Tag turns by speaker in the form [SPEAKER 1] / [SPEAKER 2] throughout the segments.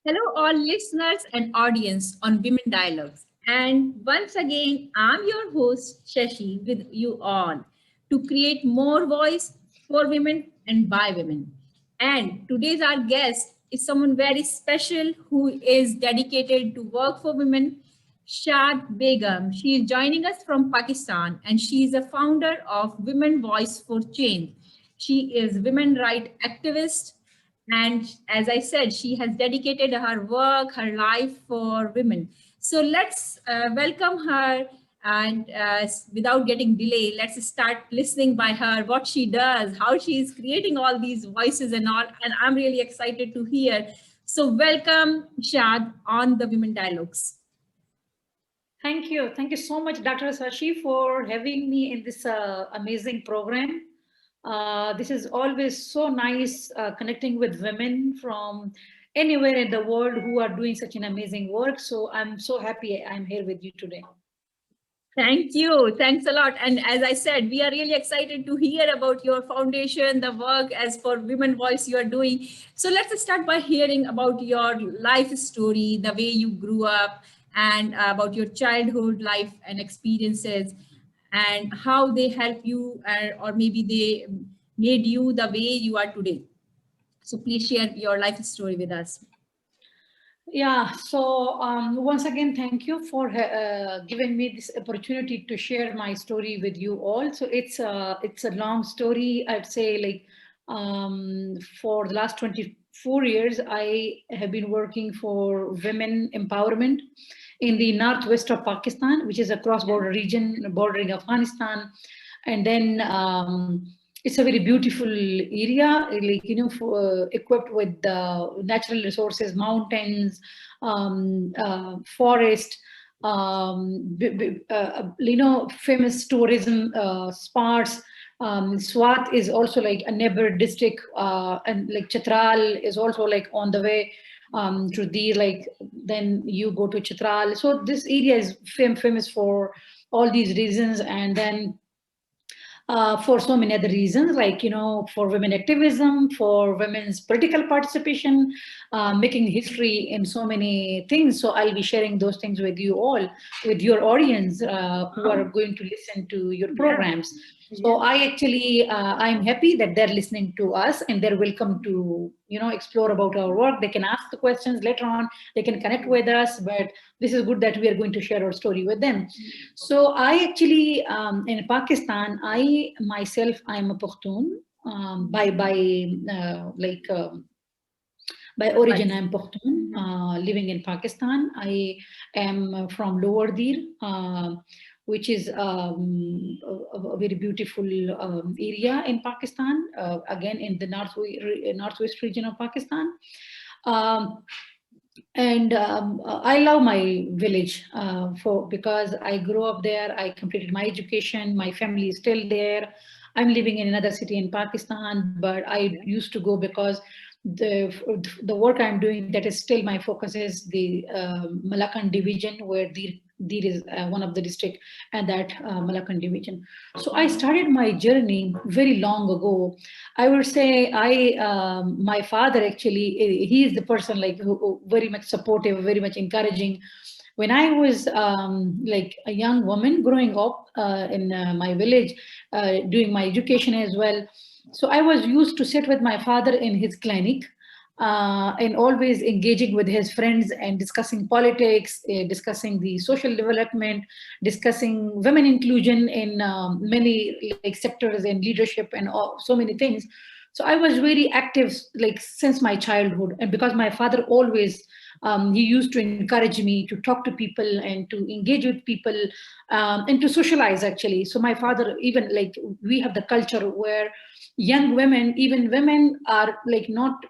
[SPEAKER 1] Hello, all listeners and audience on Women Dialogues. And once again, I'm your host, Shashi, with you all to create more voice for women and by women. And today's our guest is someone very special who is dedicated to work for women, Shad Begum. She is joining us from Pakistan and she is a founder of Women Voice for Change. She is women right activist, and as I said, she has dedicated her work, her life for women. So let's welcome her. And without getting delay, let's start listening by her, what she does, how she is creating all these voices and all. And I'm really excited to hear. So welcome, Shad, on the Women Dialogues.
[SPEAKER 2] Thank you. Thank you so much, Dr. Sashi, for having me in this amazing program. This is always so nice connecting with women from anywhere in the world who are doing such an amazing work. So I'm so happy I'm here with you today.
[SPEAKER 1] Thank you. Thanks a lot. And as I said, we are really excited to hear about your foundation, the work as for Women Voice you are doing. So let's start by hearing about your life story, the way you grew up, and about your childhood life and experiences, and how they help you, or maybe they made you the way you are today. So please share your life story with us.
[SPEAKER 2] Yeah, so once again, thank you for giving me this opportunity to share my story with you all. So it's a long story. I'd say like for the last 24 years, I have been working for women empowerment in the northwest of Pakistan, which is a cross-border region bordering Afghanistan, and then. It's a very beautiful area, like equipped with natural resources, mountains, forest, famous tourism spots. Swat is also like a neighbor district, and like Chitral is also like on the way to the like. Then you go to Chitral. So this area is famous for all these reasons, and then for so many other reasons, like, for women activism, for women's political participation, making history in so many things. So I'll be sharing those things with you all, with your audience who are going to listen to your programs. So I'm happy that they're listening to us and they're welcome to, explore about our work. They can ask the questions later on. They can connect with us, but this is good that we are going to share our story with them. So I actually, in Pakistan, I myself, I'm a Pashtun. By origin, I'm Pashtun, living in Pakistan. I am from Lower Dir, which is a very beautiful area in Pakistan, again in the northwest region of Pakistan. Um, and I love my village because I grew up there. I completed my education. My family is still there. I'm living in another city in Pakistan, but I used to go because the work I'm doing, that is still my focus, is the Malakand division, where Dir is one of the district, and that Malakand division. So I started my journey very long ago. I would say my father actually, he is the person like who very much supportive, very much encouraging. When I was like a young woman growing up in my village, doing my education as well. So I was used to sit with my father in his clinic and always engaging with his friends and discussing politics, discussing the social development, discussing women inclusion in many like sectors and leadership and so many things. So I was very active like since my childhood, and because my father always he used to encourage me to talk to people and to engage with people and to socialize actually. So my father, even like we have the culture where young women, even women are like not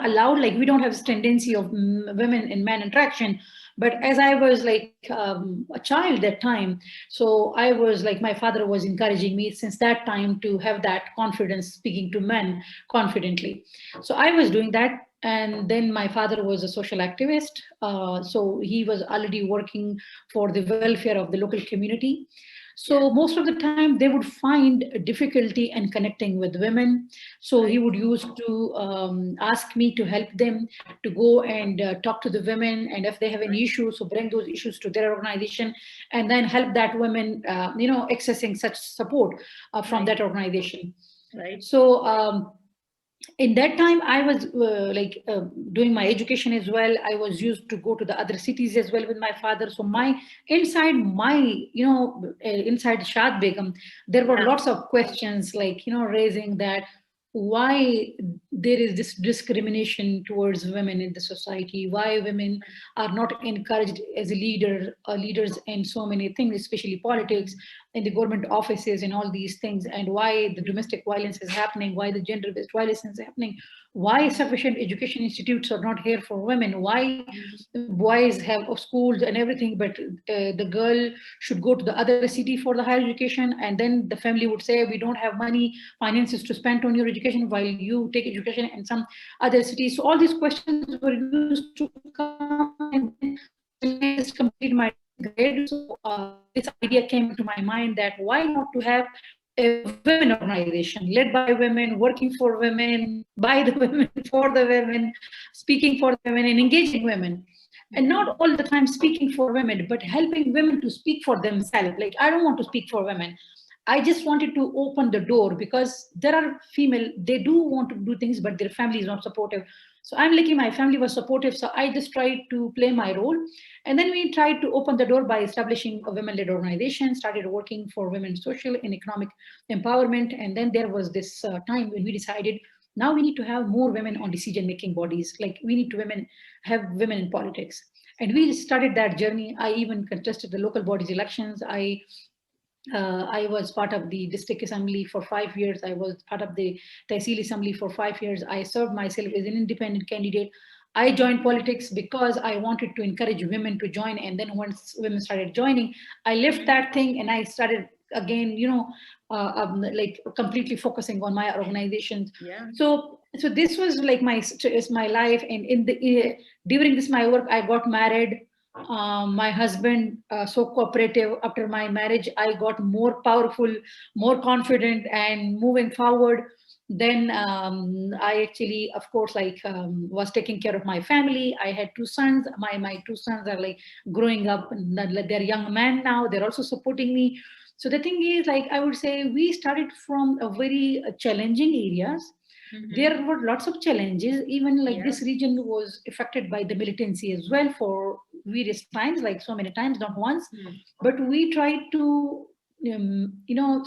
[SPEAKER 2] allowed, like we don't have this tendency of women and men interaction. But as I was like a child that time, so I was like, my father was encouraging me since that time to have that confidence speaking to men confidently. So I was doing that. And then my father was a social activist, so he was already working for the welfare of the local community.
[SPEAKER 1] Yeah.
[SPEAKER 2] So most of the time they would find difficulty in connecting with women. So he
[SPEAKER 1] Right.
[SPEAKER 2] would use to ask me to help them to go and talk to the women, and if they have any
[SPEAKER 1] Right.
[SPEAKER 2] issues, so bring those issues to their organization, and then help that women, accessing such support from
[SPEAKER 1] Right.
[SPEAKER 2] that organization.
[SPEAKER 1] Right.
[SPEAKER 2] So in that time I was doing my education as well. I was used to go to the other cities as well with my father. So my my inside Shad Begum, there were
[SPEAKER 1] Yeah.
[SPEAKER 2] lots of questions, like, raising that why there is this discrimination towards women in the society, why women are not encouraged as a leaders in so many things, especially politics, in the government offices and all these things, and why the domestic violence is happening, why the gender-based violence is happening, why sufficient education institutes are not here for women, why boys have schools and everything, but the girl should go to the other city for the higher education, and then the family would say, we don't have money, finances to spend on your education, while you take education in some other cities. So all these questions were used to come, and then when I just completed my 10th grade, so this idea came into my mind that why not to have a women organization led by women, working for women, by the women, for the women, speaking for the women, and engaging women. And not all the time speaking for women, but helping women to speak for themselves. Like, I don't want to speak for women. I just wanted to open the door, because there are female, they do want to do things, but their family is not supportive. So I'm lucky my family was supportive. So I just tried to play my role. And then we tried to open the door by establishing a women-led organization, started working for women's social and economic empowerment. And then there was this time when we decided, now we need to have more women on decision-making bodies. Like, we need to have women in politics. And we started that journey. I even contested the local bodies elections. I was part of the district assembly for 5 years. I was part of the Tehsil assembly for 5 years. I served myself as an independent candidate. I joined politics because I wanted to encourage women to join. And then once women started joining, I left that thing and I started again, like completely focusing on my organizations.
[SPEAKER 1] Yeah.
[SPEAKER 2] So this was like my life. And during this my work, I got married. My husband, so cooperative. After my marriage, I got more powerful, more confident, and moving forward. Then I actually, of course, was taking care of my family. I had two sons. My two sons are like growing up, and they're young men now. They're also supporting me. So the thing is, like, I would say we started from a very challenging areas. There were lots of challenges. Even like
[SPEAKER 1] Yeah.
[SPEAKER 2] this region was affected by the militancy as well for various times, like so many times, not once. But we tried to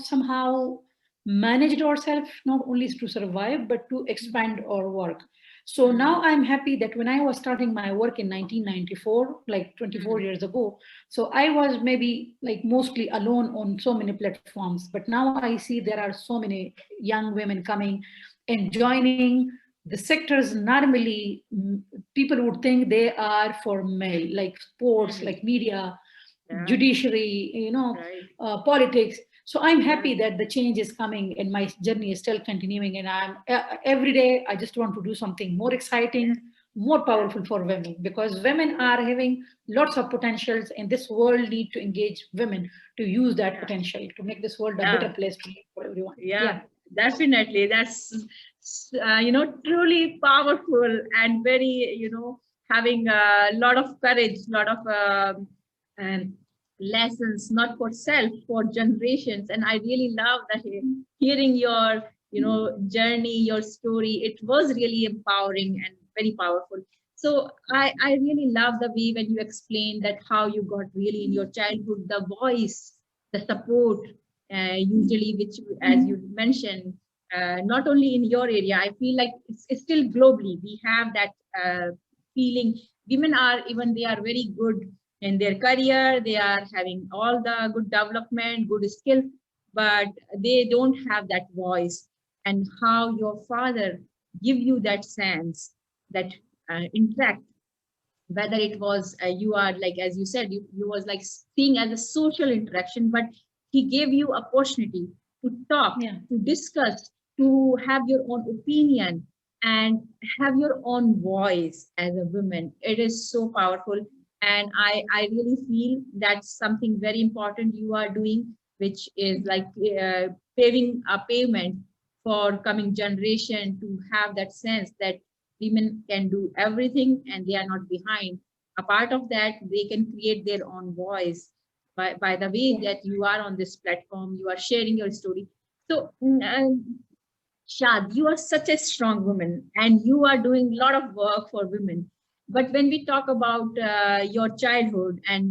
[SPEAKER 2] somehow manage it ourselves, not only to survive but to expand our work. So now I'm happy that when I was starting my work in 1994, like 24 years ago, so I was maybe like mostly alone on so many platforms. But now I see there are so many young women coming and joining the sectors. Normally people would think they are for male, like sports, like media,
[SPEAKER 1] Yeah.
[SPEAKER 2] judiciary,
[SPEAKER 1] Right.
[SPEAKER 2] politics. So I'm
[SPEAKER 1] Yeah.
[SPEAKER 2] happy that the change is coming and my journey is still continuing. And I'm every day I just want to do something more
[SPEAKER 1] Yeah.
[SPEAKER 2] exciting, more
[SPEAKER 1] Yeah.
[SPEAKER 2] powerful for women, because women are having lots of potentials, and this world need to engage women to use that
[SPEAKER 1] Yeah.
[SPEAKER 2] potential to make this world a
[SPEAKER 1] Yeah.
[SPEAKER 2] better place to live for everyone.
[SPEAKER 1] Yeah,
[SPEAKER 2] Yeah.
[SPEAKER 1] definitely. That's truly powerful and very, having a lot of courage, lot of um, lessons, not for self, for generations. And I really love that hearing your, journey, your story. It was really empowering and very powerful. So I really love the way when you explained that how you got really in your childhood the voice, the support, usually which, as you mentioned, not only in your area, I feel like it's still globally we have that feeling. Women are, even they are very good in their career, they are having all the good development, good skills, but they don't have that voice. And how your father give you that sense, that interact, whether it was you are like, as you said, you was like seeing as a social interaction, but he gave you opportunity to talk,
[SPEAKER 2] Yeah.
[SPEAKER 1] to discuss, to have your own opinion, and have your own voice as a woman. It is so powerful. And I really feel that's something very important you are doing which is like paving a pavement for coming generation to have that sense that women can do everything and they are not behind. A part of that, they can create their own voice by the way
[SPEAKER 2] Yeah.
[SPEAKER 1] that you are on this platform, you are sharing your story. So, Shad, you are such a strong woman and you are doing a lot of work for women. But when we talk about your childhood, and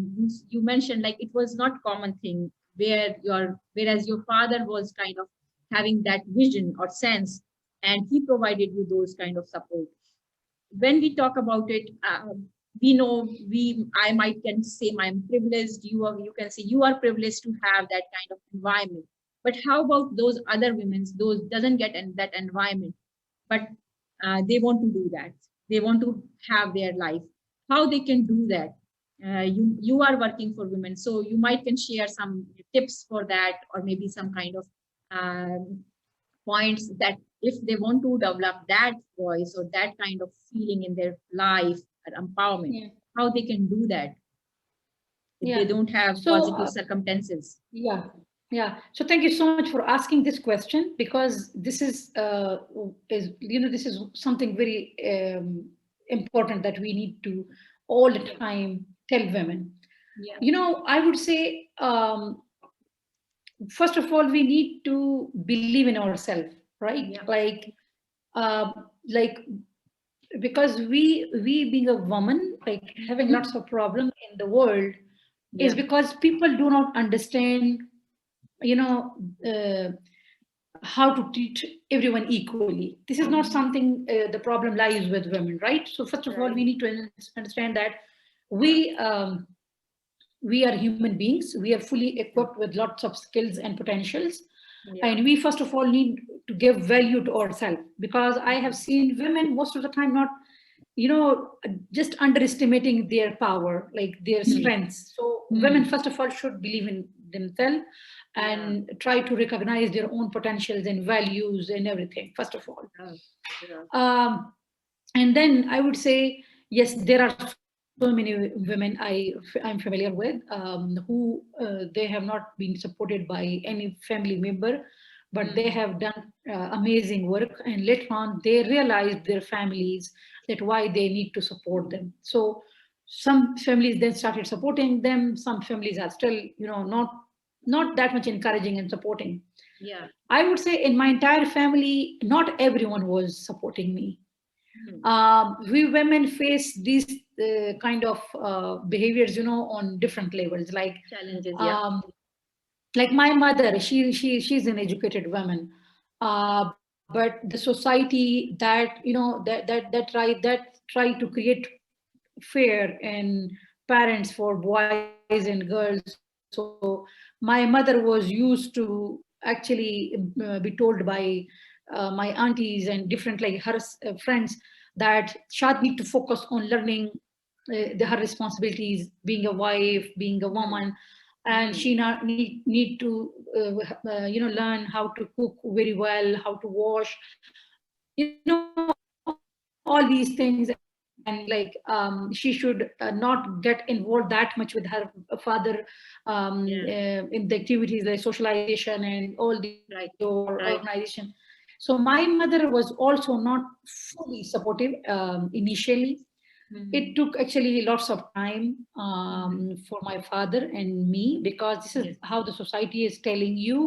[SPEAKER 1] you mentioned like it was not common thing whereas your father was kind of having that vision or sense, and he provided you those kind of support. When we talk about it, we know I might can say I'm privileged. You can say you are privileged to have that kind of environment. But how about those other women? Those doesn't get in that environment, but they want to do that. They want to have their life. How they can do that? You are working for women, so you might can share some tips for that, or maybe some kind of points that if they want to develop that voice or that kind of feeling in their life or empowerment,
[SPEAKER 2] Yeah.
[SPEAKER 1] how they can do that if they
[SPEAKER 2] Yeah.
[SPEAKER 1] don't have
[SPEAKER 2] So,
[SPEAKER 1] positive circumstances.
[SPEAKER 2] yeah, yeah. So thank you so much for asking this question, because this is this is something very important that we need to all the
[SPEAKER 1] Yeah,
[SPEAKER 2] time tell women.
[SPEAKER 1] yeah,
[SPEAKER 2] I would say, first of all, we need to believe in ourselves, right?
[SPEAKER 1] yeah.
[SPEAKER 2] Uh, like because we being a woman, like having
[SPEAKER 1] Mhm.
[SPEAKER 2] lots of problem in the world, is
[SPEAKER 1] Yeah.
[SPEAKER 2] because people do not understand, you know uh, how to treat everyone equally. This is not
[SPEAKER 1] Mhm.
[SPEAKER 2] something, the problem lies with women, right? So first of all, we
[SPEAKER 1] Right.
[SPEAKER 2] need to understand that we we are human beings. We are fully
[SPEAKER 1] Yeah.
[SPEAKER 2] equipped with lots of skills and potentials,
[SPEAKER 1] Yeah.
[SPEAKER 2] and we first of all need to give value to ourselves, because I have
[SPEAKER 1] Mhm.
[SPEAKER 2] seen women most of the time not, just underestimating their power, like their
[SPEAKER 1] Mhm.
[SPEAKER 2] strengths. So women
[SPEAKER 1] Mhm.
[SPEAKER 2] first of all should believe in themselves
[SPEAKER 1] Yeah.
[SPEAKER 2] and try to recognize their own potentials and values and everything, first of all.
[SPEAKER 1] Yeah. Yeah.
[SPEAKER 2] um, and then I would say, yes, there are so many women I'm familiar with, who they have not been supported by any family member, but they
[SPEAKER 1] Mhm.
[SPEAKER 2] have done amazing work, and later on they realized their families that why they need to support them. So some families then started supporting them. Some families are still, not that much encouraging and supporting.
[SPEAKER 1] Yeah.
[SPEAKER 2] I would say in my entire family, not everyone was supporting me.
[SPEAKER 1] Mhm.
[SPEAKER 2] We women face these kind of behaviors, on different levels.
[SPEAKER 1] Challenges. Yeah.
[SPEAKER 2] Um, like my mother, she's an educated woman, but the society that, try to create fear in parents for boys and girls. So my mother was used to actually be told by my aunties and different, like her friends, that Shad need to focus on learning her responsibilities, being a wife, being a
[SPEAKER 1] Mhm.
[SPEAKER 2] woman, and
[SPEAKER 1] Mhm.
[SPEAKER 2] she not need to learn how to cook very well, how to wash, all these things. And she should not get involved that much with her father,
[SPEAKER 1] Yeah.
[SPEAKER 2] in the activities like socialization and all these
[SPEAKER 1] Right.
[SPEAKER 2] or
[SPEAKER 1] Right.
[SPEAKER 2] organization. So my mother was also not fully supportive initially. It
[SPEAKER 1] Mhm.
[SPEAKER 2] took actually lots of time
[SPEAKER 1] Mhm.
[SPEAKER 2] for my father and me, because this is
[SPEAKER 1] Yes.
[SPEAKER 2] how the society is telling you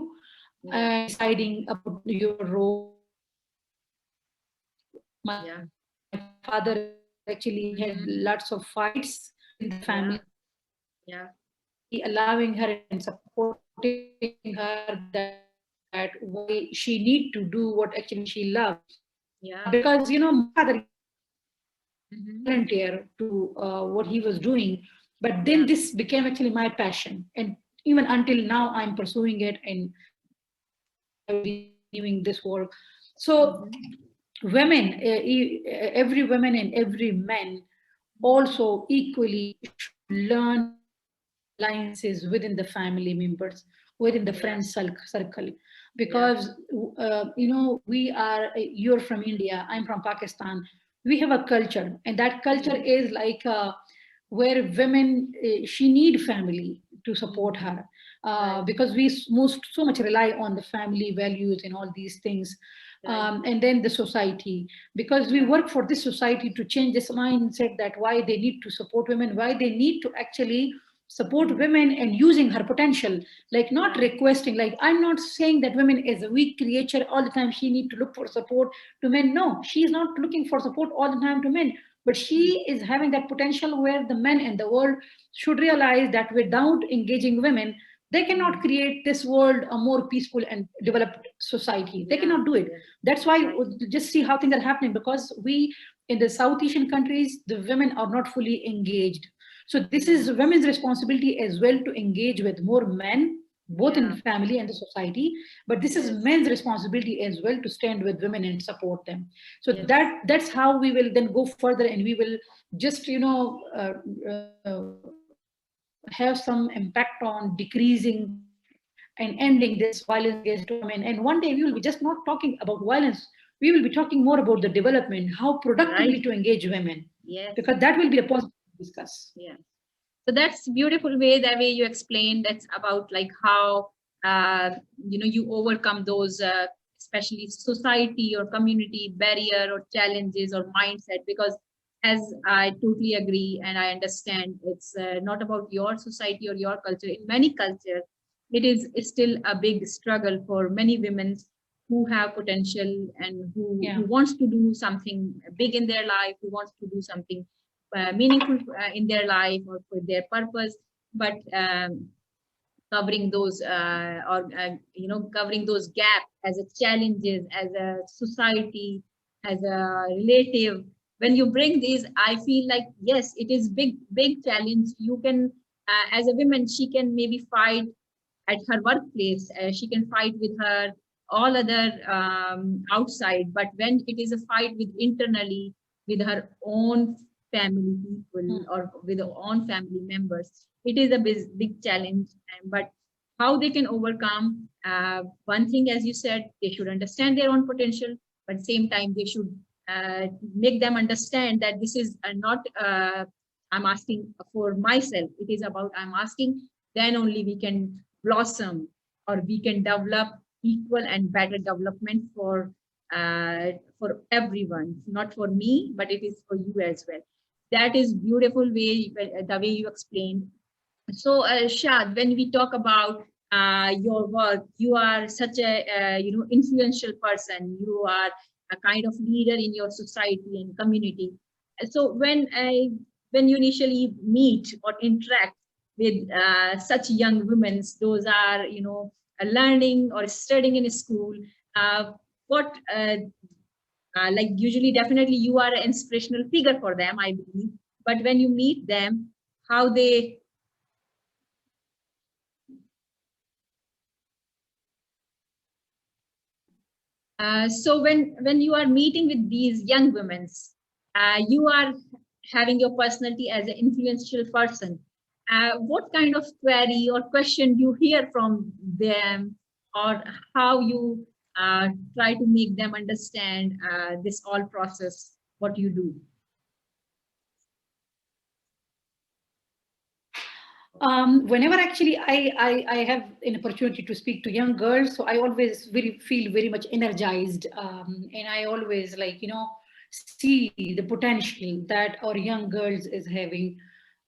[SPEAKER 1] Yeah.
[SPEAKER 2] and deciding about your role. My
[SPEAKER 1] Yeah.
[SPEAKER 2] father actually had lots of fights within the family,
[SPEAKER 1] Yeah. Yeah.
[SPEAKER 2] actually allowing her and supporting her that why she need to do what actually she loves. Because my father used to volunteer to
[SPEAKER 1] Mhm.
[SPEAKER 2] what he was doing, but then this became
[SPEAKER 1] Yeah.
[SPEAKER 2] actually my passion, and even until now I'm pursuing it, and I will be continuing this work. So
[SPEAKER 1] Mhm.
[SPEAKER 2] women, every woman and every man also equally should learn how to create alliances within the family members, within the
[SPEAKER 1] Yeah.
[SPEAKER 2] circle.
[SPEAKER 1] Yeah.
[SPEAKER 2] Because we are, you're from India, I'm from Pakistan. We have a culture, and that culture
[SPEAKER 1] Mhm.
[SPEAKER 2] is like, where women, she need family to support
[SPEAKER 1] Mhm.
[SPEAKER 2] her.
[SPEAKER 1] Right.
[SPEAKER 2] because we most so much rely on the family values and all these things.
[SPEAKER 1] Right.
[SPEAKER 2] And then the society, because we
[SPEAKER 1] Yeah.
[SPEAKER 2] work for this society to change this mindset that why they need to support women, why they need to actually support
[SPEAKER 1] Mm.
[SPEAKER 2] women and using her potential, like not
[SPEAKER 1] Right.
[SPEAKER 2] requesting. Like, I'm not saying that women is a weak creature all the time, she need to look for support to men. No, she is not looking for support all the time to men, but
[SPEAKER 1] Mm.
[SPEAKER 2] she is having that potential where the men in the world should realize that without engaging women, they cannot
[SPEAKER 1] Mm.
[SPEAKER 2] create this world a more peaceful and developed society. They
[SPEAKER 1] Yeah.
[SPEAKER 2] cannot do it.
[SPEAKER 1] Yeah.
[SPEAKER 2] That's why,
[SPEAKER 1] Right.
[SPEAKER 2] just see how things are happening, because we in the South Asian countries, the women are not fully engaged. So this
[SPEAKER 1] Yeah.
[SPEAKER 2] is women's responsibility as well to engage with more men, both in
[SPEAKER 1] Yeah.
[SPEAKER 2] family and the society. But this is
[SPEAKER 1] Yes.
[SPEAKER 2] men's responsibility as well to stand with women and support them. So
[SPEAKER 1] Yes.
[SPEAKER 2] that's how we will then go further, and we will just have some impact on decreasing and ending this violence against women. And one day we will be just not talking about violence, we will be talking more about the development, how productively to engage
[SPEAKER 1] Right.
[SPEAKER 2] women, because that
[SPEAKER 1] Yes.
[SPEAKER 2] will be a positive to discuss.
[SPEAKER 1] Yeah. So that's beautiful way, the way you explained. That's about like how you overcome those especially society or community barrier or challenges or mindset, because as I totally agree and I understand, it's not about your society or your culture. In many cultures it is still a big struggle for many women who have potential and who
[SPEAKER 2] Yeah.
[SPEAKER 1] wants to do something big in their life, who wants to do something meaningful in their life or for their purpose, but covering those covering those gaps as a challenges, as a society, as a relative. When you bring these, I feel like yes, it is big challenge. You can as a woman, she can maybe fight at her workplace, she can fight with her all other outside, but when it is a fight with internally with her own family people
[SPEAKER 2] Mm.
[SPEAKER 1] or with her own family members, it is a big challenge. But how they can overcome, one thing, as you said, they should understand their own potential, but same time they should make them understand that this is not I'm asking for myself, it is about I'm asking, then only we can blossom or we can develop equal and better development uh, for everyone, not for me, but it is for you as well. That is beautiful way, the way you explained. So, Shad, when we talk about your work, you are such a influential person. You are a kind of leader in your society and community. So, when you initially meet or interact with such young women, those are learning or studying in school. What like usually, definitely, you are an inspirational figure for them, I believe. But when you meet them, how they so when you are meeting with these young women, you are having your personality as an influential person. What kind of query or question you hear from them, or how you try to make them understand this all process, what you do?
[SPEAKER 2] Whenever actually I have an opportunity to speak to young girls, so I always very feel very much energized, and I always see the potential that our young girls is having.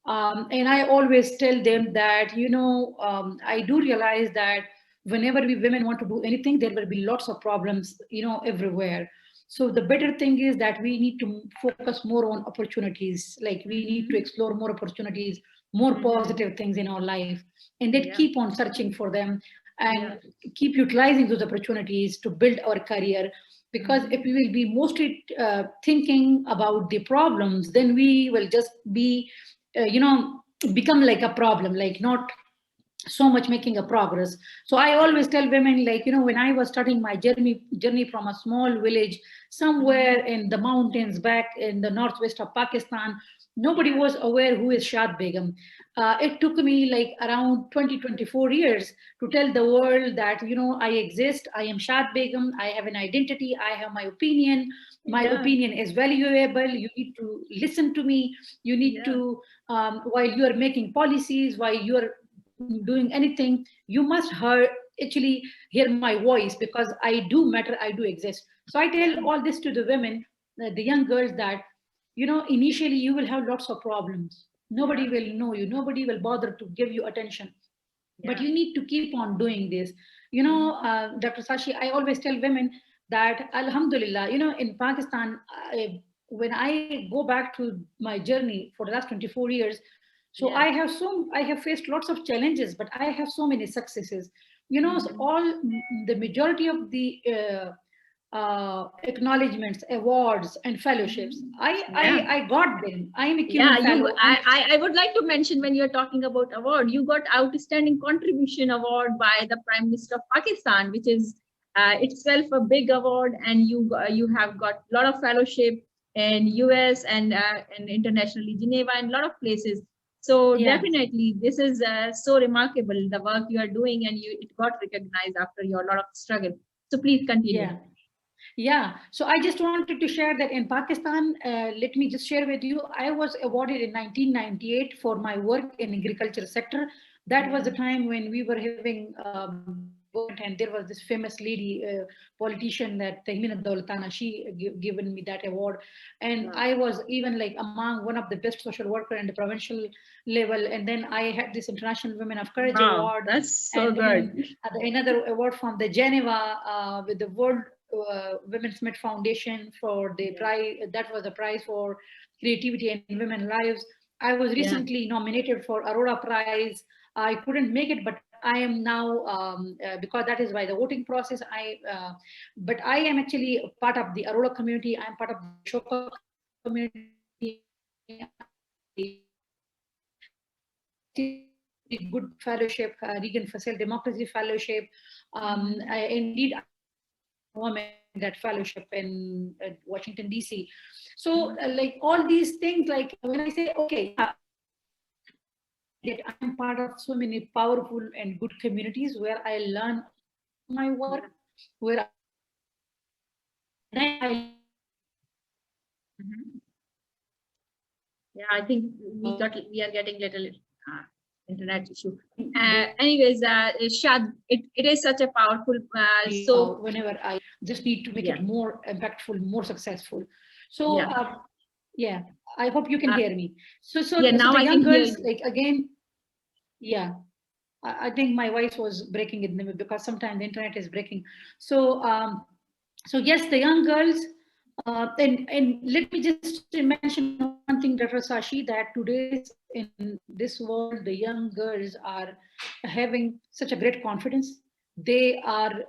[SPEAKER 2] And I always tell them that I do realize that whenever we women want to do anything, there will be lots of problems everywhere. So the better thing is that we need to focus more on opportunities, like we need to
[SPEAKER 1] Mm-hmm.
[SPEAKER 2] explore more opportunities, more
[SPEAKER 1] Mm-hmm.
[SPEAKER 2] positive things in our life, and then
[SPEAKER 1] Yeah,
[SPEAKER 2] keep on searching for them
[SPEAKER 1] yeah.
[SPEAKER 2] and keep utilizing those opportunities to build our career. Because if
[SPEAKER 1] Mm-hmm.
[SPEAKER 2] we will be mostly thinking about the problems, then we will just be become like a problem, like not so much making a progress. So I
[SPEAKER 1] Yeah.
[SPEAKER 2] always tell women, like when I was starting my journey from a small village somewhere
[SPEAKER 1] Mm-hmm.
[SPEAKER 2] in the mountains back in the northwest of Pakistan, nobody
[SPEAKER 1] Yeah.
[SPEAKER 2] was aware who is Shad Begum. It took me like around 20-24 years to tell the world that I exist, I am Shad Begum, I have an identity, I have my opinion. My
[SPEAKER 1] Yeah.
[SPEAKER 2] opinion is valuable, you need to listen to me. You need
[SPEAKER 1] Yeah.
[SPEAKER 2] to while you are making policies, while you are doing anything, you must actually hear my voice, because I do matter, I do exist. So I tell
[SPEAKER 1] Yeah.
[SPEAKER 2] all this to the women, the young girls, that initially you will have lots of problems.
[SPEAKER 1] Yeah.
[SPEAKER 2] Nobody will know you, nobody will bother to give you attention, but
[SPEAKER 1] Yeah.
[SPEAKER 2] you need to keep on doing this.
[SPEAKER 1] Mhm.
[SPEAKER 2] Dr. Sashi, I always tell women that Alhamdulillah, in Pakistan, when I go back to my journey for the last 24 years, so
[SPEAKER 1] Yeah.
[SPEAKER 2] I have faced lots of challenges, but I have so many successes. So
[SPEAKER 1] Mhm.
[SPEAKER 2] the majority of the acknowledgements, awards, and fellowships,
[SPEAKER 1] Mhm.
[SPEAKER 2] I,
[SPEAKER 1] Yeah.
[SPEAKER 2] I I got them. I am a
[SPEAKER 1] Yeah,
[SPEAKER 2] Cumin
[SPEAKER 1] you.
[SPEAKER 2] Fellow. I'm
[SPEAKER 1] I would like to mention when you're talking about award, you got Outstanding Contribution Award by the Prime Minister of Pakistan, which is itself a big award, and you have got a lot of fellowship in US and internationally Geneva and a lot of places. So
[SPEAKER 2] yeah,
[SPEAKER 1] definitely, this is so remarkable the work you are doing, and you it got recognized after your lot of struggle. So please continue.
[SPEAKER 2] yeah. Yeah, so I just wanted to share that in Pakistan, let me just share with you, I was awarded in 1998 for my work in agriculture sector. That was
[SPEAKER 1] Yeah.
[SPEAKER 2] the time when we were having government, and there was this famous lady, politician, that Tahmina Daulatana, she given me that award. And
[SPEAKER 1] Wow.
[SPEAKER 2] I was even like among one of the best social worker in the provincial level. And then I had this International Women of Courage
[SPEAKER 1] Wow,
[SPEAKER 2] Award.
[SPEAKER 1] that's so
[SPEAKER 2] And
[SPEAKER 1] good.
[SPEAKER 2] then another award from the Geneva, with the World Women's Smith Foundation for the
[SPEAKER 1] Yeah.
[SPEAKER 2] prize. That was a prize for creativity and women lives. I was
[SPEAKER 1] Yeah.
[SPEAKER 2] recently nominated for Aurora Prize. I couldn't make it, but I am now, because that is by the voting process. But I am actually part of the Aurora community. I'm part of the Ashoka community. Very good fellowship, Regan Facile Democracy Fellowship.
[SPEAKER 1] Mhm.
[SPEAKER 2] Indeed, I am one of the women in that fellowship in Washington D.C. So,
[SPEAKER 1] Mhm.
[SPEAKER 2] like all these things, like when I say, okay, yeah, I get it. I am part of so many powerful and good communities where I learn a lot from my work,
[SPEAKER 1] Yeah.
[SPEAKER 2] where I learn a lot from my work, and then I learn a lot from my community.
[SPEAKER 1] Mhm.
[SPEAKER 2] So,
[SPEAKER 1] Yeah, I think we are getting little internet issue. Anyways, Shad, it is such a powerful. So
[SPEAKER 2] whenever I just need to make
[SPEAKER 1] yeah,
[SPEAKER 2] it more impactful, more successful. So,
[SPEAKER 1] yeah,
[SPEAKER 2] yeah, I hope you can
[SPEAKER 1] uh,
[SPEAKER 2] hear me. So,
[SPEAKER 1] yeah.
[SPEAKER 2] so
[SPEAKER 1] Now
[SPEAKER 2] the
[SPEAKER 1] I
[SPEAKER 2] young
[SPEAKER 1] can hear
[SPEAKER 2] girls,
[SPEAKER 1] you.
[SPEAKER 2] like again, yeah, I think my voice was breaking in the, because sometimes the internet is breaking. So, so yes, the young girls, and let me just mention one thing, Dr. Sashi, that today's in this world, the young girls are having such a great confidence. They are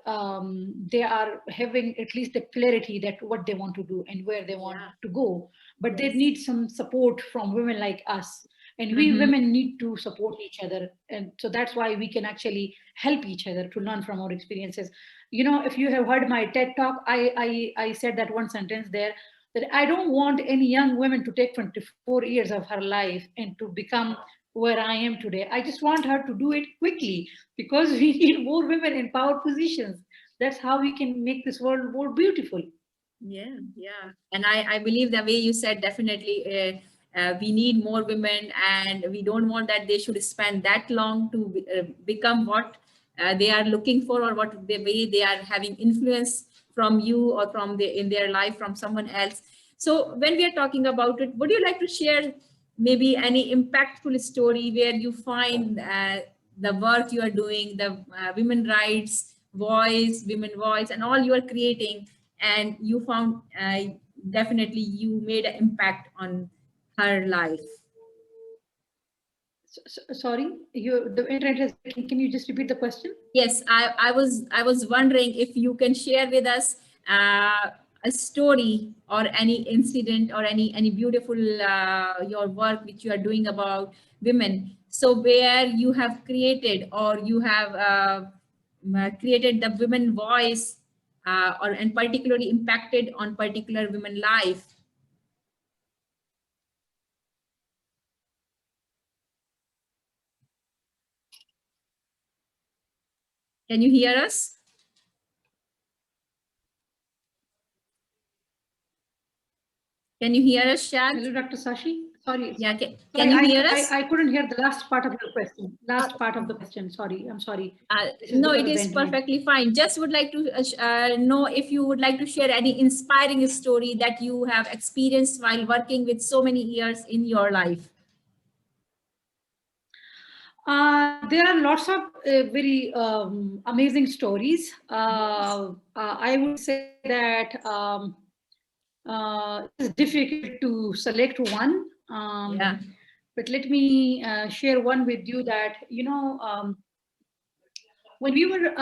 [SPEAKER 2] having at least the clarity that what they want to do and where they want
[SPEAKER 1] Yeah.
[SPEAKER 2] to go, but they
[SPEAKER 1] Yes.
[SPEAKER 2] need some support from women like us, and we
[SPEAKER 1] Mm-hmm.
[SPEAKER 2] women need to support each other. And so that's why we can actually help each other to learn from our experiences. If you have heard my TED talk, I said that one sentence there, that I don't want any young woman to take 24 years of her life and to become where I am today. I just want her to do it quickly, because we need more women in power positions. That's how we can make this world more beautiful.
[SPEAKER 1] Yeah, yeah. And I believe the way you said, definitely we need more women, and we don't want that they should spend that long to become what they are looking for, or what the way they are having influence from you or from in their life from someone else. So when we are talking about it, would you like to share maybe any impactful story where you find the work you are doing, the women rights voice, women voice, and all you are creating, and you found definitely you made an impact on her life?
[SPEAKER 2] Sorry, the internet is breaking. Can you just repeat the question?
[SPEAKER 1] Yes, I was wondering if you can share with us a story or any incident or any beautiful your work which you are doing about women. So where you have created or you have created the women voice, or and particularly impacted on particular women life. Can you hear us? Can you hear us, Shad?
[SPEAKER 2] Hello, Dr. Sashi. Sorry,
[SPEAKER 1] Yeah, can
[SPEAKER 2] sorry,
[SPEAKER 1] you hear us?
[SPEAKER 2] I couldn't hear the last part of your question. Last part of the question. Sorry, I'm sorry. This is
[SPEAKER 1] No,
[SPEAKER 2] because
[SPEAKER 1] it
[SPEAKER 2] of the
[SPEAKER 1] is
[SPEAKER 2] internet.
[SPEAKER 1] perfectly fine. Just would like to know if you would like to share any inspiring story that you have experienced while working with so many years in your life.
[SPEAKER 2] There are lots of very amazing stories.
[SPEAKER 1] Yes.
[SPEAKER 2] I would say that it is difficult to select one.
[SPEAKER 1] Yeah.
[SPEAKER 2] But let me share one with you that, when we were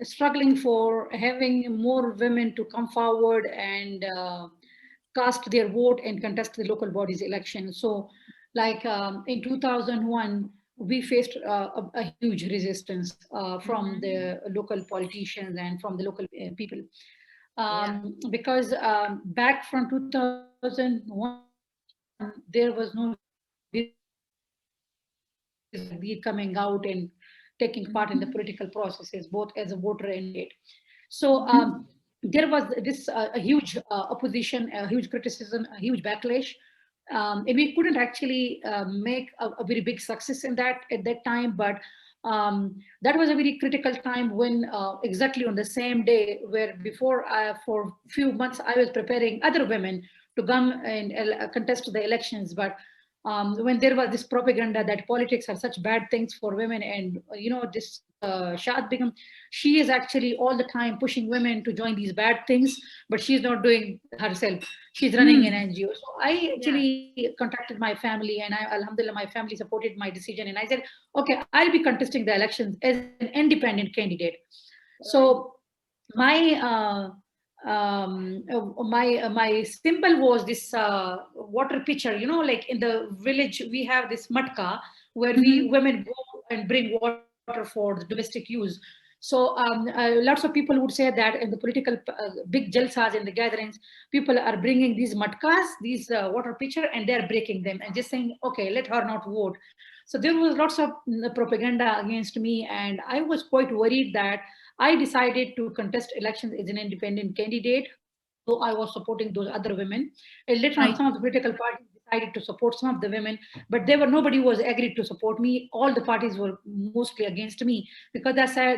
[SPEAKER 2] struggling for having more women to come forward and cast their vote and contest the local bodies election. So, like in 2001, we faced a huge resistance from
[SPEAKER 1] Mhm.
[SPEAKER 2] the local politicians and from the local people.
[SPEAKER 1] Yeah.
[SPEAKER 2] Because back from 2001, there was no like the coming out and taking part in the
[SPEAKER 1] Mhm.
[SPEAKER 2] political processes, both as a voter and candidate. So
[SPEAKER 1] Mhm.
[SPEAKER 2] there was this a huge opposition, a huge criticism, a huge backlash, and we couldn't actually make a very big success in that at that time. But that was a very critical time when exactly on the same day where before for few months I was preparing other women to come and contest the elections. But when there was this propaganda that politics are such bad things for women, and this Shad Begum, she is actually all the time pushing women to join these bad things, but she's not doing herself. She's running an
[SPEAKER 1] Hmm.
[SPEAKER 2] NGO. So I
[SPEAKER 1] Yeah.
[SPEAKER 2] actually contacted my family, and Alhamdulillah, my family supported my decision. And I said, okay, I'll be contesting the elections as an independent candidate.
[SPEAKER 1] Right.
[SPEAKER 2] So my my symbol was this water pitcher. Like in the village we have this matka where we
[SPEAKER 1] Mhm.
[SPEAKER 2] women go and bring water for the domestic use. So lots of people would say that in the political big jalsas in the gatherings, people are bringing these matkas, these water pitcher, and they're breaking them and just saying, okay, let her not vote. So there was lots of propaganda against me, and I was quite worried that I decided to contest elections as an independent candidate, although I was supporting those other women. And later on,
[SPEAKER 1] Right.
[SPEAKER 2] some of the political parties decided to support some of the women, but nobody was agreed to support me. All the parties were mostly against me because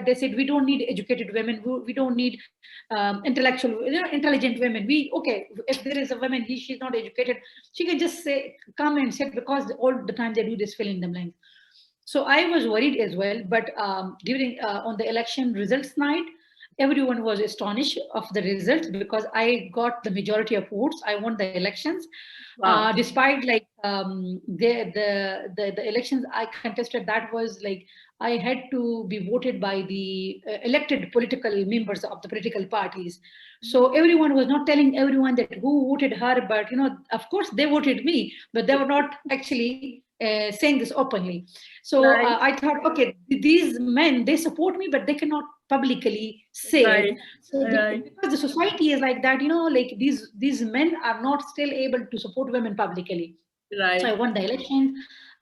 [SPEAKER 2] they said we don't need educated women, we don't need intellectual, intelligent women. Okay, if there is a woman, she's not educated, she can just say come and sit because all the time they do this fill in the blank. So I was worried as well. But during on the election results night, everyone was astonished of the results because I got the majority of votes. I won the elections,
[SPEAKER 1] Wow.
[SPEAKER 2] despite like the elections I contested. That was like I had to be voted by the elected political members of the political parties. So everyone was not telling everyone that who voted her, but of course they voted me, but they were not actually saying this openly. So
[SPEAKER 1] Right.
[SPEAKER 2] I thought, okay, these men, they support me, but they cannot publicly say it.
[SPEAKER 1] Right.
[SPEAKER 2] So
[SPEAKER 1] Right.
[SPEAKER 2] because the society is like that, like these men are not still able to support women publicly. So I
[SPEAKER 1] Right.
[SPEAKER 2] won the elections.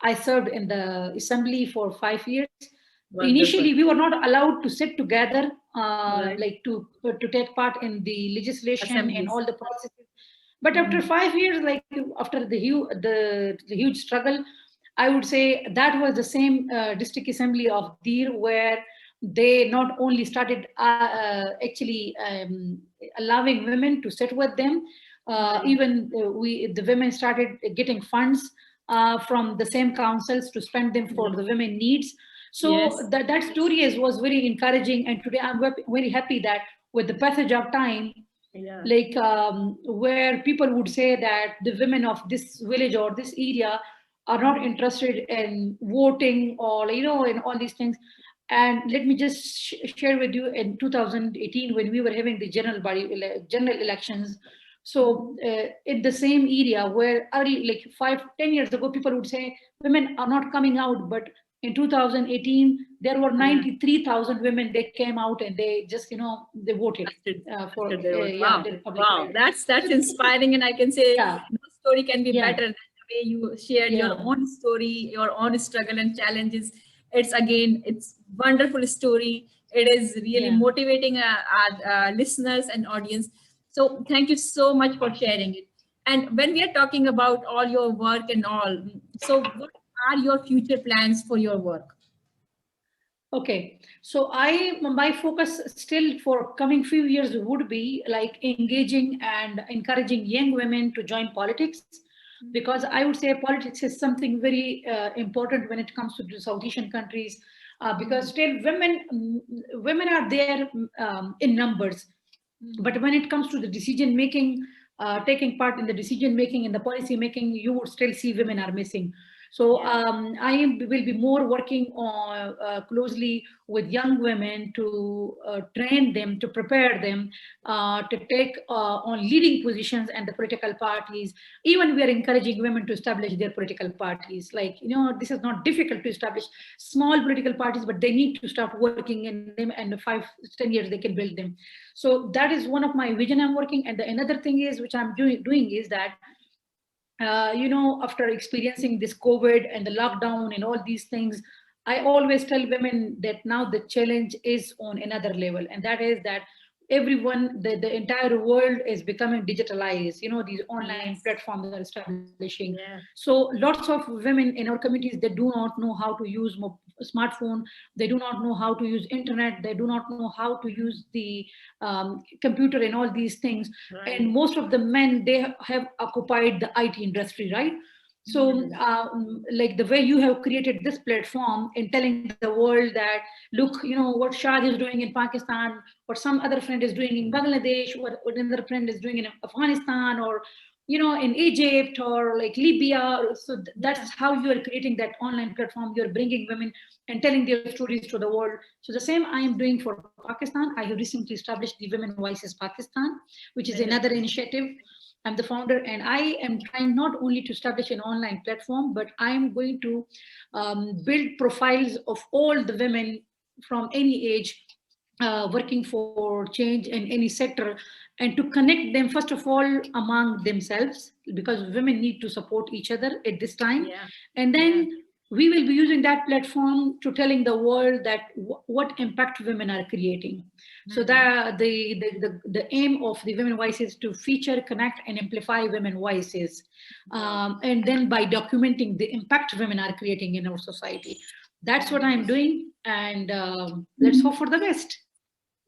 [SPEAKER 2] I served in the assembly for 5 years.
[SPEAKER 1] Wonderful.
[SPEAKER 2] Initially, we were not allowed to sit together,
[SPEAKER 1] Right.
[SPEAKER 2] like to take part in the legislation and
[SPEAKER 1] Assemblies.
[SPEAKER 2] all the processes. But after
[SPEAKER 1] Mhm.
[SPEAKER 2] 5 years, like after the huge struggle, I would say that was the same district assembly of Dir where they not only started actually allowing women to sit with them,
[SPEAKER 1] Right.
[SPEAKER 2] even the women started getting funds from the same councils to spend them for the women needs. So
[SPEAKER 1] Yes.
[SPEAKER 2] that story was very encouraging, and today I'm very happy that with the passage of time,
[SPEAKER 1] Yeah.
[SPEAKER 2] like where people would say that the women of this village or this area are not
[SPEAKER 1] Mhm.
[SPEAKER 2] interested in voting or in all these things. And let me just share with you, in 2018 when we were having the general elections. So
[SPEAKER 1] Mhm.
[SPEAKER 2] in the same area where early, like 5 10 years ago, people would say women are not coming out, but in 2018 there were
[SPEAKER 1] Yeah.
[SPEAKER 2] 93,000 women. They came out and they just they voted
[SPEAKER 1] Casted,
[SPEAKER 2] for
[SPEAKER 1] casted their vote.
[SPEAKER 2] yeah,
[SPEAKER 1] Wow.
[SPEAKER 2] the Republic
[SPEAKER 1] Wow.
[SPEAKER 2] right.
[SPEAKER 1] That's inspiring, and I can say
[SPEAKER 2] Yeah,
[SPEAKER 1] no story can be
[SPEAKER 2] yeah,
[SPEAKER 1] better than the way you shared your
[SPEAKER 2] yeah,
[SPEAKER 1] own story, your own struggle and challenges. It's again, it's wonderful story. It is really
[SPEAKER 2] yeah,
[SPEAKER 1] motivating our listeners and audience. So thank you so much for sharing it. And when we are talking about all your work and all, so what are your future plans for your work?
[SPEAKER 2] Okay, so I my focus still for coming few years would be like engaging and encouraging young women to join politics, because I would say politics is something very important when it comes to the South Asian countries, because still women are there in numbers, but when it comes to the decision making, taking part in the decision making and the policy making, you would still see women are missing. So
[SPEAKER 1] Yeah.
[SPEAKER 2] will be more working on closely with young women to train them, to prepare them to take on leading positions and the political parties. Even we are encouraging women to establish their political parties. Like, you know, this is not difficult to establish small political parties, but they need to start working in them, and 5-10 years they can build them. So that is one of my vision I'm working. And the another thing is, which I'm doing is that you know, after experiencing this COVID and the lockdown and all these things, I always tell women that now the challenge is on another level, and that is that everyone, the entire world is becoming digitalized. You know, these online
[SPEAKER 1] Yes.
[SPEAKER 2] platforms are establishing.
[SPEAKER 1] Yeah.
[SPEAKER 2] So lots of women in our communities, they do not know how to use smartphone, they do not know how to use internet, they do not know how to use the computer and all these things.
[SPEAKER 1] Right.
[SPEAKER 2] And most of the men, they have occupied the IT industry, right? So
[SPEAKER 1] Yes.
[SPEAKER 2] like the way you have created this platform in telling the world that, look, you know what Shad is doing in Pakistan, what some other friend is doing in Bangladesh, what another friend is doing in Afghanistan, or you know, in Egypt, or like Libya. So
[SPEAKER 1] Yeah.
[SPEAKER 2] that's how you are creating that online platform. You're bringing women and telling their stories to the world. So the same I am doing for Pakistan. I have recently established the Women Voices Pakistan, which is another
[SPEAKER 1] Wonderful.
[SPEAKER 2] initiative. I'm the founder, and I am trying not only to establish an online platform, but I am going to build profiles of all the women from any age working for change in any sector, and to connect them first of all among themselves, because women need to support each other at this time.
[SPEAKER 1] Yeah.
[SPEAKER 2] And
[SPEAKER 1] Yeah.
[SPEAKER 2] then we will be using that platform to telling the world that what impact women are creating. So
[SPEAKER 1] Hmm.
[SPEAKER 2] that the aim of the Women Voices is to feature, connect, and amplify women voices,
[SPEAKER 1] Wow.
[SPEAKER 2] and then by documenting the impact women are creating in our society. That's what I'm
[SPEAKER 1] Wonderful.
[SPEAKER 2] doing, and let's hope for the best.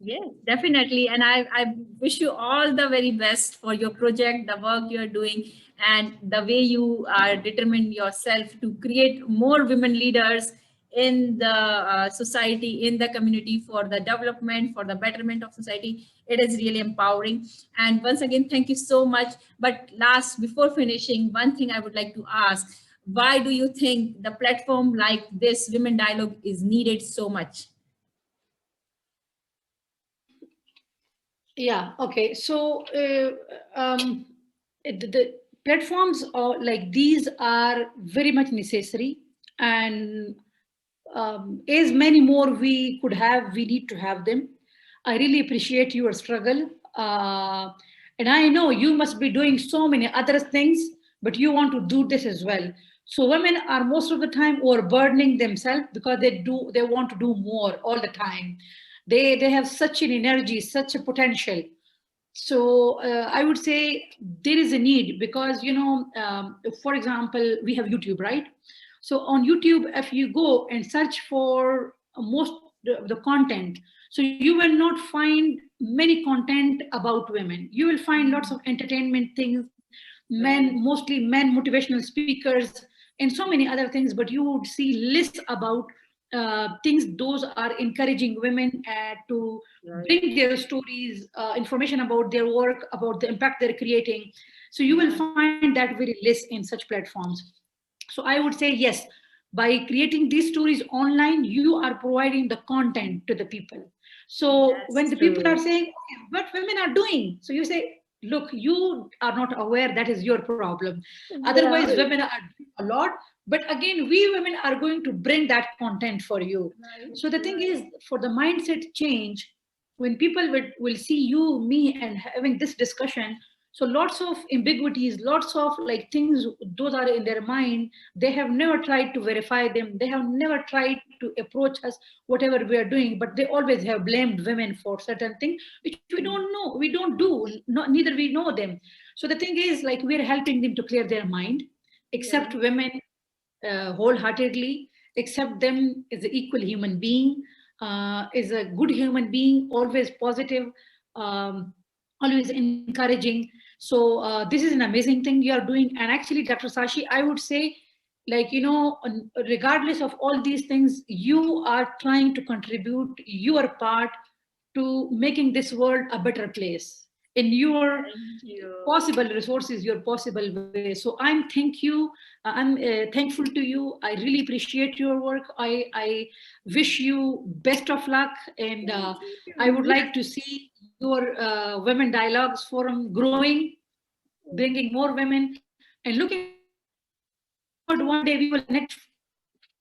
[SPEAKER 1] Yes, definitely. And I wish you all the very best for your project, the work you're doing, and the way you are determined yourself to create more women leaders in the society, in the community, for the development, for the betterment of society. It is really empowering. And once again, thank you so much. But last, before finishing, one thing I would like to ask, why do you think the platform like this, Women Dialogue, is needed so much?
[SPEAKER 2] Yeah, okay. So the platforms are like these are very much necessary, and as many more we could have, we need to have them. I really appreciate your struggle. And I know you must be doing so many other things, but you want to do this as well. So women are most of the time overburdening themselves because they want to do more all the time. They have such an energy, such a potential. So I would say there is a need, because you know, for example, we have YouTube, right? So on YouTube, if you go and search for most the content, so you will not find many content about women. You will find lots of entertainment things, men,
[SPEAKER 1] Right.
[SPEAKER 2] mostly men motivational speakers, and so many other things, but you would see lists about things those are encouraging women to
[SPEAKER 1] Right.
[SPEAKER 2] bring their stories, information about their work, about the impact they're creating. So you will
[SPEAKER 1] Yeah.
[SPEAKER 2] find that very less in such platforms. So I would say yes, by creating these stories online, you are providing the content to the people. So when
[SPEAKER 1] That's
[SPEAKER 2] the people are
[SPEAKER 1] true.
[SPEAKER 2] saying, okay, what women are doing, so you say, look, you are not aware, that is your problem.
[SPEAKER 1] Yeah.
[SPEAKER 2] Otherwise women are doing a lot, but again we women are going to bring that content for you.
[SPEAKER 1] Right.
[SPEAKER 2] So the thing
[SPEAKER 1] Right.
[SPEAKER 2] is, for the mindset change, when people will see you, me, and having this discussion, so lots of ambiguities, lots of like things those are in their mind, they have never tried to verify them, they have never tried to approach us whatever we are doing, but they always have blamed women for certain things which we don't know, we don't do, not, neither we know them. So the thing is, like, we're helping them to clear their mind, accept women wholeheartedly, accept them as an equal human being, is a good human being, always positive, um, always encouraging. So this is an amazing thing you are doing. And actually, Dr. Sashi, I would say, like, regardless of all these things, you are trying to contribute your part to making this world a better place in your
[SPEAKER 1] Thank you.
[SPEAKER 2] possible resources, your possible way. So I'm thankful to you. I really appreciate your work. I wish you best of luck, and
[SPEAKER 1] Thank
[SPEAKER 2] I would
[SPEAKER 1] you.
[SPEAKER 2] like to see your Women Dialogues Forum growing, bringing more women, and looking forward one day we will connect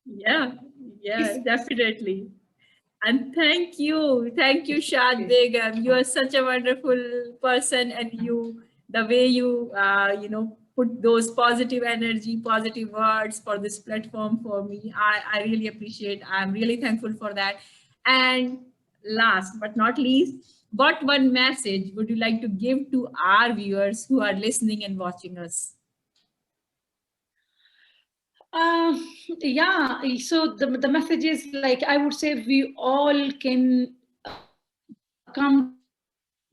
[SPEAKER 1] Yeah,
[SPEAKER 2] face
[SPEAKER 1] yeah,
[SPEAKER 2] to
[SPEAKER 1] definitely. And thank you, Shad Begum. You are such a wonderful person, and the way you, put those positive energy, positive words for this platform for me, I really appreciate. I'm really thankful for that. And last but not least, what one message would you like to give to our viewers who are listening and watching us?
[SPEAKER 2] Uh, yeah, so the message is, like, I would say we all can come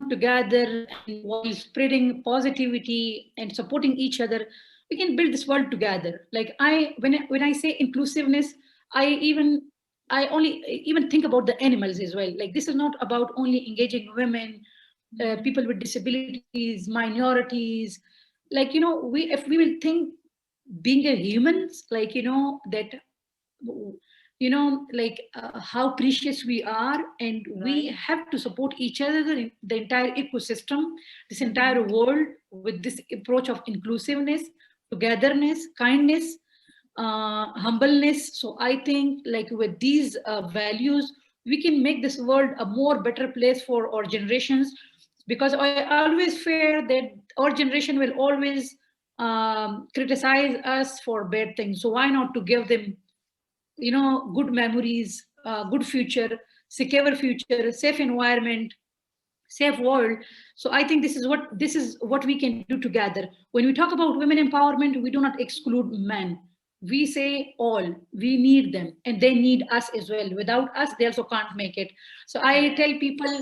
[SPEAKER 2] together, and while spreading positivity and supporting each other, we can build this world together. Like, when I say inclusiveness, I even I only even think about the animals as well. Like, this is not about only engaging women, people with disabilities, minorities. Like, we if we will think being a humans, like, that, like, how precious we are, and we
[SPEAKER 1] Right.
[SPEAKER 2] have to support each other, the entire ecosystem, this entire
[SPEAKER 1] Mhm.
[SPEAKER 2] world, with this approach of inclusiveness, togetherness, kindness, humbleness. So I think, like, with these values, we can make this world a more better place for our generations, because I always fear that our generation will always criticize us for bad things. So why not to give them, good memories, good future, secure future, safe environment, safe world. So I think this is what we can do together. When we talk about women empowerment, we do not exclude men. We say all, we need them, and they need us as well. Without us, they also can't make it. So I tell people,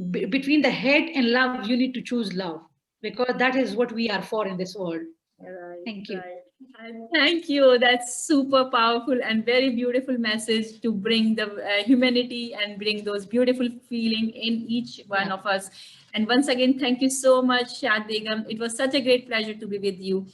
[SPEAKER 2] between the hate and love, you need to choose love, because that is what we are for in this world.
[SPEAKER 1] Right,
[SPEAKER 2] Thank you.
[SPEAKER 1] right. And thank you. That's super powerful and very beautiful message to bring the humanity and bring those beautiful feeling in each one
[SPEAKER 2] Yeah.
[SPEAKER 1] of us. And once again, thank you so much, Shad Begum. It was such a great pleasure to be with you.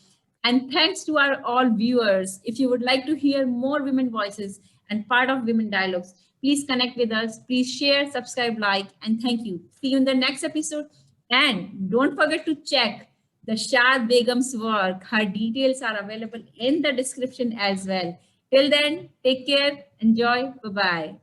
[SPEAKER 1] And thanks to our all viewers. If you would like to hear more women voices and part of Women Dialogues, please connect with us. Please share, subscribe, like, and thank you. See you in the next episode. And don't forget to check the Shad Begum's work. Her details are available in the description as well. Till then, take care, enjoy, bye bye.